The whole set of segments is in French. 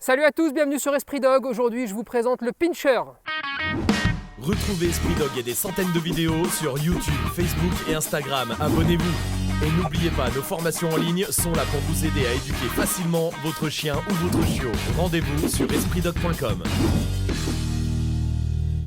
Salut à tous, bienvenue sur Esprit Dog. Aujourd'hui, je vous présente le Pinscher. Retrouvez Esprit Dog et des centaines de vidéos sur YouTube, Facebook et Instagram. Abonnez-vous. Et n'oubliez pas, nos formations en ligne sont là pour vous aider à éduquer facilement votre chien ou votre chiot. Rendez-vous sur espritdog.com.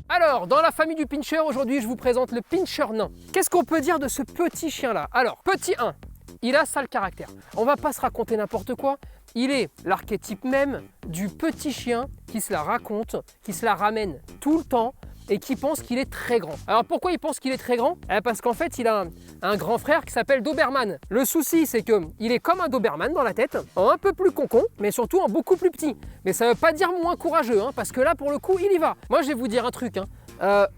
Alors, dans la famille du Pinscher, aujourd'hui, je vous présente le Pinscher nain. Qu'est-ce qu'on peut dire de ce petit chien-là? Alors, petit 1, il a sale caractère. On va pas se raconter n'importe quoi. Il est l'archétype même du petit chien qui se la raconte, qui se la ramène tout le temps et qui pense qu'il est très grand. Alors pourquoi il pense qu'il est très grand? Parce qu'en fait il a un grand frère qui s'appelle Doberman. Le souci c'est qu'il est comme un Doberman dans la tête, en un peu plus concon, mais surtout en beaucoup plus petit. Mais ça ne veut pas dire moins courageux, parce que là pour le coup il y va. Moi je vais vous dire un truc,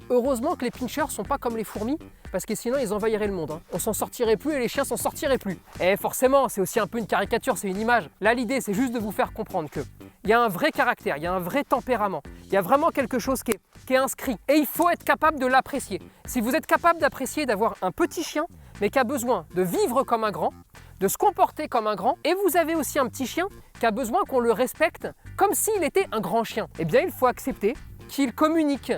heureusement que les Pinschers sont pas comme les fourmis, parce que sinon ils envahiraient le monde. On s'en sortirait plus et les chiens s'en sortiraient plus. Et forcément, c'est aussi un peu une caricature, c'est une image. Là l'idée c'est juste de vous faire comprendre que il y a un vrai caractère, il y a un vrai tempérament, il y a vraiment quelque chose qui est inscrit. Et il faut être capable de l'apprécier. Si vous êtes capable d'apprécier d'avoir un petit chien, mais qui a besoin de vivre comme un grand, de se comporter comme un grand, et vous avez aussi un petit chien qui a besoin qu'on le respecte comme s'il était un grand chien, eh bien il faut accepter qu'il communique,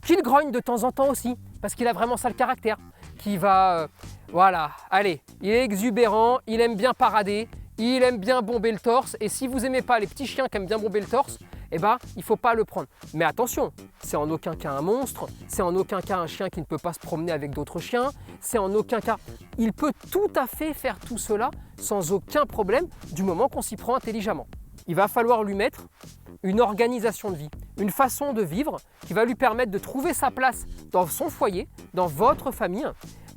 qu'il grogne de temps en temps aussi, parce qu'il a vraiment ça le caractère, qui va, voilà, allez, il est exubérant, il aime bien parader, il aime bien bomber le torse, et si vous n'aimez pas les petits chiens qui aiment bien bomber le torse, eh ben, il ne faut pas le prendre. Mais attention, c'est en aucun cas un monstre, c'est en aucun cas un chien qui ne peut pas se promener avec d'autres chiens, c'est en aucun cas... Il peut tout à fait faire tout cela sans aucun problème, du moment qu'on s'y prend intelligemment. Il va falloir lui mettre une organisation de vie, une façon de vivre qui va lui permettre de trouver sa place dans son foyer, dans votre famille,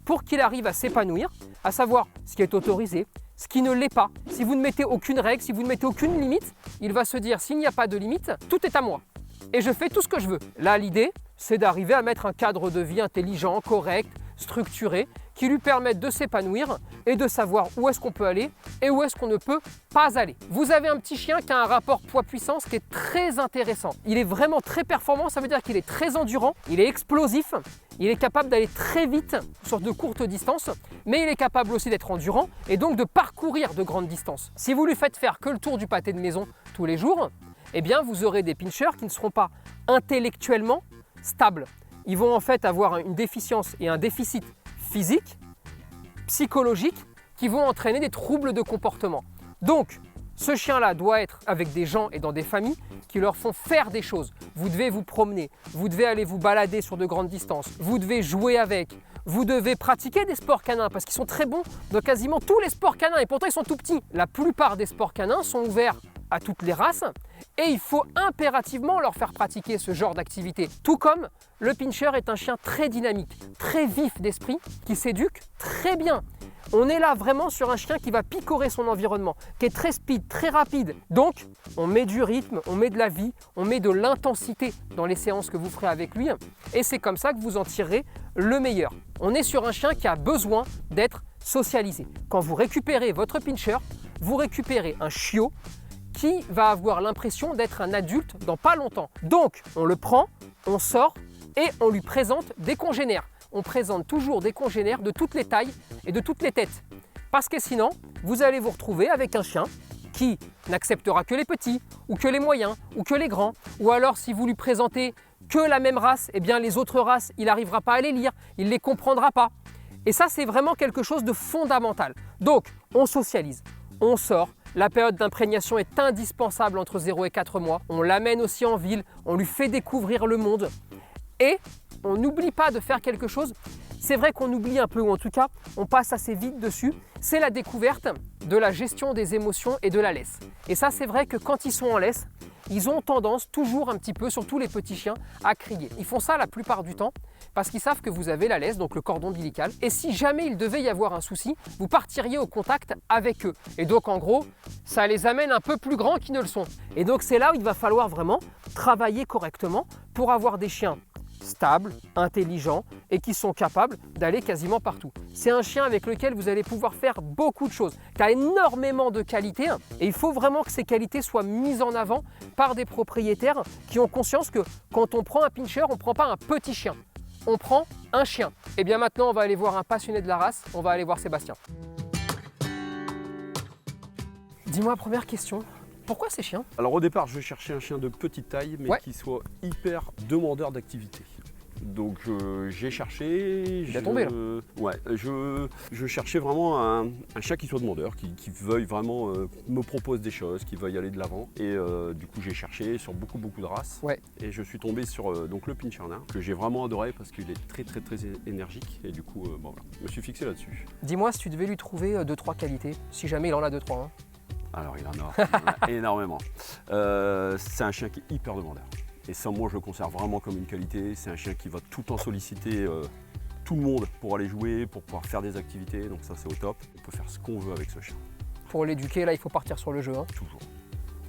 pour qu'il arrive à s'épanouir, à savoir ce qui est autorisé, ce qui ne l'est pas. Si vous ne mettez aucune règle, si vous ne mettez aucune limite, il va se dire s'il n'y a pas de limite, tout est à moi et je fais tout ce que je veux. Là, l'idée, c'est d'arriver à mettre un cadre de vie intelligent, correct, structuré, qui lui permette de s'épanouir et de savoir où est-ce qu'on peut aller et où est-ce qu'on ne peut pas aller. Vous avez un petit chien qui a un rapport poids-puissance qui est très intéressant. Il est vraiment très performant, ça veut dire qu'il est très endurant, il est explosif, il est capable d'aller très vite sur de courtes distances, mais il est capable aussi d'être endurant et donc de parcourir de grandes distances. Si vous lui faites faire que le tour du pâté de maison tous les jours, eh bien vous aurez des Pinschers qui ne seront pas intellectuellement stables. Ils vont en fait avoir une déficience et un déficit physique, psychologique, qui vont entraîner des troubles de comportement. Donc, ce chien-là doit être avec des gens et dans des familles qui leur font faire des choses. Vous devez vous promener, vous devez aller vous balader sur de grandes distances, vous devez jouer avec, vous devez pratiquer des sports canins parce qu'ils sont très bons dans quasiment tous les sports canins et pourtant ils sont tout petits. La plupart des sports canins sont ouverts à toutes les races et il faut impérativement leur faire pratiquer ce genre d'activité. Tout comme le Pinscher est un chien très dynamique, très vif d'esprit, qui s'éduque très bien. On est là vraiment sur un chien qui va picorer son environnement, qui est très speed, très rapide. Donc, on met du rythme, on met de la vie, on met de l'intensité dans les séances que vous ferez avec lui. Et c'est comme ça que vous en tirerez le meilleur. On est sur un chien qui a besoin d'être socialisé. Quand vous récupérez votre Pinscher, vous récupérez un chiot qui va avoir l'impression d'être un adulte dans pas longtemps. Donc, on le prend, on sort et on lui présente des congénères. On présente toujours des congénères de toutes les tailles et de toutes les têtes. Parce que sinon, vous allez vous retrouver avec un chien qui n'acceptera que les petits, ou que les moyens, ou que les grands. Ou alors, si vous lui présentez que la même race, eh bien les autres races, il n'arrivera pas à les lire, il ne les comprendra pas. Et ça, c'est vraiment quelque chose de fondamental. Donc, on socialise, on sort. La période d'imprégnation est indispensable entre 0 et 4 mois. On l'amène aussi en ville, on lui fait découvrir le monde. Et on n'oublie pas de faire quelque chose. C'est vrai qu'on oublie un peu, ou en tout cas, on passe assez vite dessus. C'est la découverte de la gestion des émotions et de la laisse. Et ça, c'est vrai que quand ils sont en laisse, ils ont tendance toujours un petit peu, surtout les petits chiens, à crier. Ils font ça la plupart du temps parce qu'ils savent que vous avez la laisse, donc le cordon ombilical. Et si jamais il devait y avoir un souci, vous partiriez au contact avec eux. Et donc en gros, ça les amène un peu plus grands qu'ils ne le sont. Et donc c'est là où il va falloir vraiment travailler correctement pour avoir des chiens stables, intelligents et qui sont capables d'aller quasiment partout. C'est un chien avec lequel vous allez pouvoir faire beaucoup de choses, qui a énormément de qualités et il faut vraiment que ces qualités soient mises en avant par des propriétaires qui ont conscience que quand on prend un Pinscher, on ne prend pas un petit chien, on prend un chien. Et bien maintenant, on va aller voir un passionné de la race, on va aller voir Sébastien. Dis-moi, première question, Pourquoi ces chiens? Alors au départ, je cherchais un chien de petite taille, mais Ouais. qui soit hyper demandeur d'activité. Donc j'ai cherché. Il a tombé, là. Ouais, je cherchais vraiment un chien qui soit demandeur, qui veuille vraiment me propose des choses, qui veuille aller de l'avant. Et du coup j'ai cherché sur beaucoup de races. Ouais. Et je suis tombé sur donc le Pinscher nain, que j'ai vraiment adoré parce qu'il est très énergique. Et du coup bon, voilà, je me suis fixé là-dessus. Dis-moi si tu devais lui trouver 2-3 qualités, si jamais il en a 2-3. Hein. Alors il en a énormément. C'est un chien qui est hyper demandeur. Et ça, moi, je le conserve vraiment comme une qualité. C'est un chien qui va tout le temps solliciter tout le monde pour aller jouer, pour pouvoir faire des activités. Donc ça, c'est au top. On peut faire ce qu'on veut avec ce chien, Pour l'éduquer, là, il faut partir sur le jeu. Hein. toujours.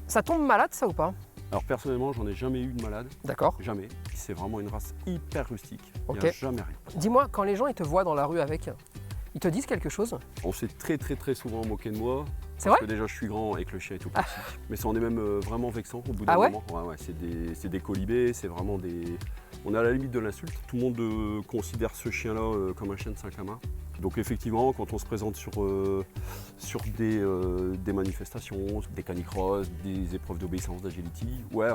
Ça tombe malade, ça ou pas? Alors personnellement, j'en ai jamais eu de malade. D'accord. Jamais. C'est vraiment une race hyper rustique. Il n'y Ok. a jamais rien. Dis-moi, quand les gens ils te voient dans la rue avec, ils te disent quelque chose? On s'est très souvent moqué de moi. C'est Parce vrai? que déjà, je suis grand et que le chien est tout petit. Mais ça en est même vraiment vexant au bout d'un Ah ouais? moment. Ouais, c'est des colibés, c'est vraiment des... On est à la limite de l'insulte. Tout le monde considère ce chien-là comme un chien de 5 à main. Donc effectivement, quand on se présente sur des manifestations, des canicross, des épreuves d'obéissance, d'agility, ouais,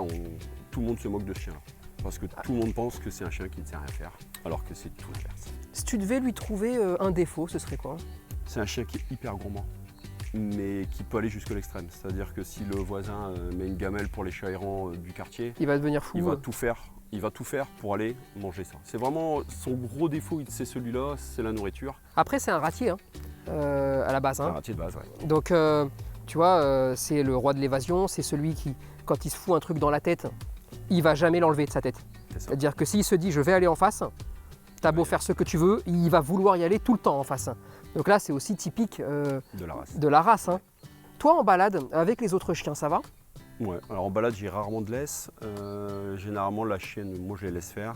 tout le monde se moque de ce chien-là. Parce que tout le monde pense que c'est un chien qui ne sait rien faire, alors que c'est tout l'inverse. Si tu devais lui trouver un défaut, ce serait quoi? C'est un chien qui est hyper gourmand, mais qui peut aller jusqu'à l'extrême. C'est-à-dire que si le voisin met une gamelle pour les chats errants du quartier, Il va devenir fou. il va tout faire pour aller manger ça. C'est vraiment son gros défaut, c'est celui-là, c'est la nourriture. Après, c'est un ratier hein, à la base. Un Hein. ratier de base, ouais. Donc, tu vois, c'est le roi de l'évasion. C'est celui qui, quand il se fout un truc dans la tête, il va jamais l'enlever de sa tête. C'est ça. C'est-à-dire que s'il se dit je vais aller en face, t'as beau faire ce que tu veux, il va vouloir y aller tout le temps en face. Donc là, c'est aussi typique De la race. de la race. Hein. Toi, en balade, avec les autres chiens, ça va? Ouais, alors en balade, j'ai rarement de laisse. Généralement, la chienne, moi, je les laisse faire.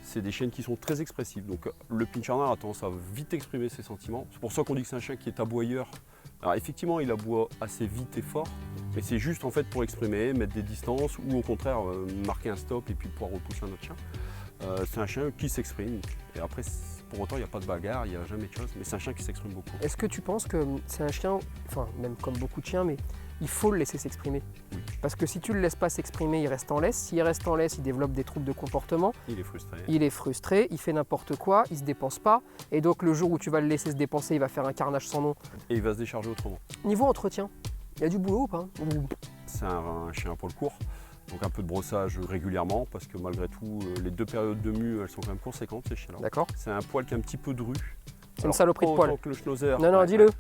C'est des chiennes qui sont très expressives. Donc, le Pinscher nain a tendance à vite exprimer ses sentiments. C'est pour ça qu'on dit que c'est un chien qui est aboyeur. Alors, effectivement, il aboie assez vite et fort, mais c'est juste en fait pour exprimer, mettre des distances ou au contraire marquer un stop et puis pouvoir repousser un autre chien. C'est un chien qui s'exprime. Et après, pour autant, il n'y a pas de bagarre, il n'y a jamais de chose, mais c'est un chien qui s'exprime beaucoup. Est-ce que tu penses que c'est un chien, enfin, même comme beaucoup de chiens, mais il faut le laisser s'exprimer? Oui. Parce que si tu ne le laisses pas s'exprimer, il reste en laisse. S'il reste en laisse, il développe des troubles de comportement. Il est frustré. Il est frustré, il fait n'importe quoi, il se dépense pas. Et donc le jour où tu vas le laisser se dépenser, il va faire un carnage sans nom. Et il va se décharger autrement. Niveau entretien, il y a du boulot ou pas? C'est un chien à poil court, donc un peu de brossage régulièrement, parce que malgré tout, les 2 périodes de mue, elles sont quand même conséquentes, ces chiens-là. D'accord. C'est un poil qui est un petit peu dru. C'est une saloperie de poil. Autant que le schnauzer. Non, non, Ouais, dis-le. ouais.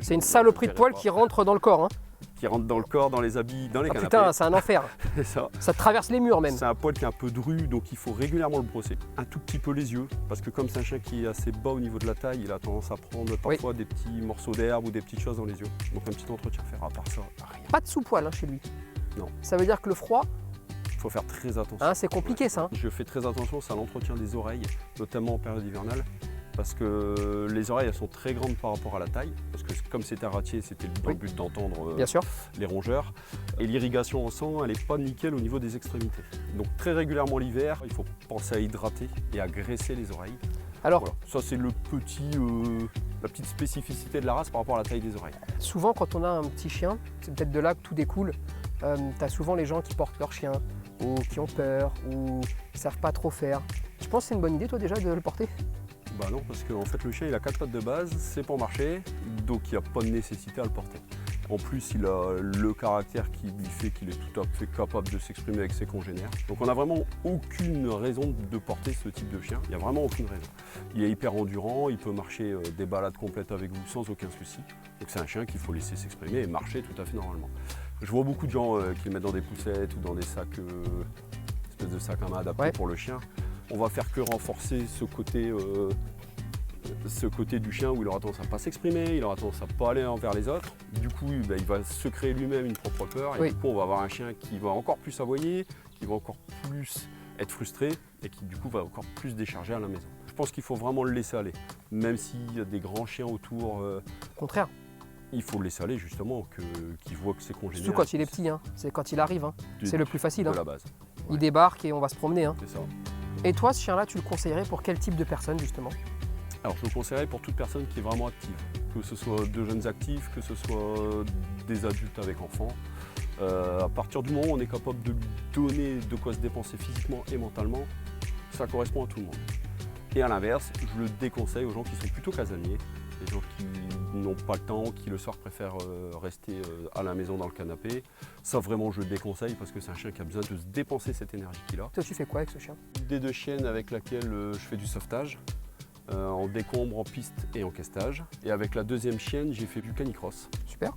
C'est une Je saloperie de dirais poil pas. qui rentre dans le corps. Hein. Qui rentre dans le corps, dans les habits, dans les Ah canapés. putain, c'est un enfer. C'est ça. Ça traverse les murs même. C'est un poil qui est un peu dru, donc il faut régulièrement le brosser. Un tout petit peu les yeux, parce que comme c'est un chien qui est assez bas au niveau de la taille, il a tendance à prendre parfois des petits morceaux d'herbe ou des petites choses dans les yeux. Donc un petit entretien à faire, à part ça, rien. Pas de sous-poil hein, chez lui. Non. Ça veut dire que le froid, Il faut faire très attention. hein, c'est compliqué ça. Hein. Je fais très attention, c'est à l'entretien des oreilles, notamment en période hivernale, parce que les oreilles elles sont très grandes par rapport à la taille, parce que comme c'est un ratier, c'était dans le but d'entendre Bien sûr. les rongeurs. Et l'irrigation en sang, elle n'est pas nickel au niveau des extrémités. Donc très régulièrement l'hiver, il faut penser à hydrater et à graisser les oreilles. Alors, Voilà. Ça c'est la petite spécificité de la race par rapport à la taille des oreilles. souvent quand on a un petit chien, c'est peut-être de là que tout découle. T'as souvent les gens qui portent leur chien, ou qui ont peur, ou qui savent pas trop faire. Tu penses que c'est une bonne idée toi déjà de le porter? Bah non, parce qu'en fait le chien il a 4 pattes de base, c'est pour marcher, donc il n'y a pas de nécessité à le porter. En plus, il a le caractère qui lui fait qu'il est tout à fait capable de s'exprimer avec ses congénères. Donc on n'a vraiment aucune raison de porter ce type de chien. Il n'y a vraiment aucune raison. Il est hyper endurant, il peut marcher des balades complètes avec vous sans aucun souci. Donc c'est un chien qu'il faut laisser s'exprimer et marcher tout à fait normalement. Je vois beaucoup de gens qui le mettent dans des poussettes ou dans des sacs, espèces de sacs à main adaptés pour le chien. On va faire que renforcer ce côté du chien où il aura tendance à ne pas s'exprimer, il aura tendance à ne pas aller envers les autres. Du coup, il va se créer lui-même une propre peur et du coup, on va avoir un chien qui va encore plus aboyer, qui va encore plus être frustré et qui du coup va encore plus décharger à la maison. Je pense qu'il faut vraiment le laisser aller, même s'il y a des grands chiens autour. Au contraire. Il faut le laisser aller justement, qu'il voit que c'est congénère. Surtout quand il est petit, hein. C'est quand il arrive. Hein. C'est le plus facile. De Hein. la base. Il débarque et on va se promener. Hein. C'est ça. Et toi, ce chien-là, tu le conseillerais pour quel type de personne justement? Alors je le conseillerais pour toute personne qui est vraiment active, que ce soit de jeunes actifs, que ce soit des adultes avec enfants. À partir du moment où on est capable de lui donner de quoi se dépenser physiquement et mentalement, ça correspond à tout le monde. Et à l'inverse, je le déconseille aux gens qui sont plutôt casaniers, les gens qui n'ont pas le temps, qui le soir préfèrent rester à la maison dans le canapé. Ça vraiment je le déconseille parce que c'est un chien qui a besoin de se dépenser cette énergie qu'il a. Toi, tu fais quoi avec ce chien? Des 2 chiennes avec laquelle je fais du sauvetage, en décombre, en piste et en castage. Et avec la 2e chienne, j'ai fait du canicross. Super.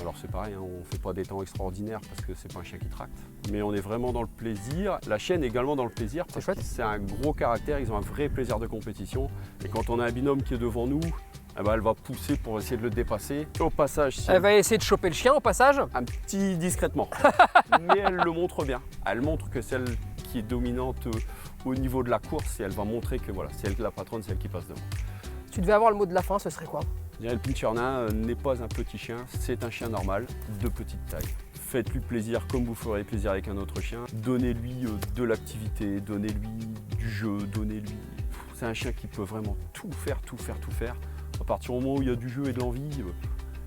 Alors c'est pareil, hein, on ne fait pas des temps extraordinaires parce que c'est pas un chien qui tracte. Mais on est vraiment dans le plaisir. La chienne est également dans le plaisir parce que c'est un gros caractère, ils ont un vrai plaisir de compétition. Et quand on a un binôme qui est devant nous, eh ben, elle va pousser pour essayer de le dépasser. Au passage, si Elle va essayer de choper le chien au passage. un petit discrètement, mais elle le montre bien. Elle montre que celle qui est dominante au niveau de la course, et elle va montrer que voilà, c'est elle la patronne, c'est elle qui passe devant. Si tu devais avoir le mot de la fin, ce serait quoi? Je dirais, le Pinscher nain n'est pas un petit chien, c'est un chien normal, de petite taille. Faites-lui plaisir comme vous ferez plaisir avec un autre chien. Donnez-lui de l'activité, donnez-lui du jeu, donnez-lui... C'est un chien qui peut vraiment tout faire, tout faire, tout faire. À partir du moment où il y a du jeu et de l'envie,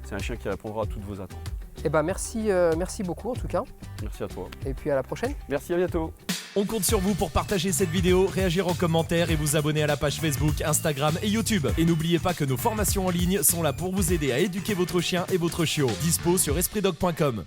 c'est un chien qui répondra à toutes vos attentes. Eh ben merci, merci beaucoup en tout cas. Merci à toi. Et puis à la prochaine. Merci, à bientôt. On compte sur vous pour partager cette vidéo, réagir en commentaire et vous abonner à la page Facebook, Instagram et YouTube. Et n'oubliez pas que nos formations en ligne sont là pour vous aider à éduquer votre chien et votre chiot. Dispo sur espritdog.com.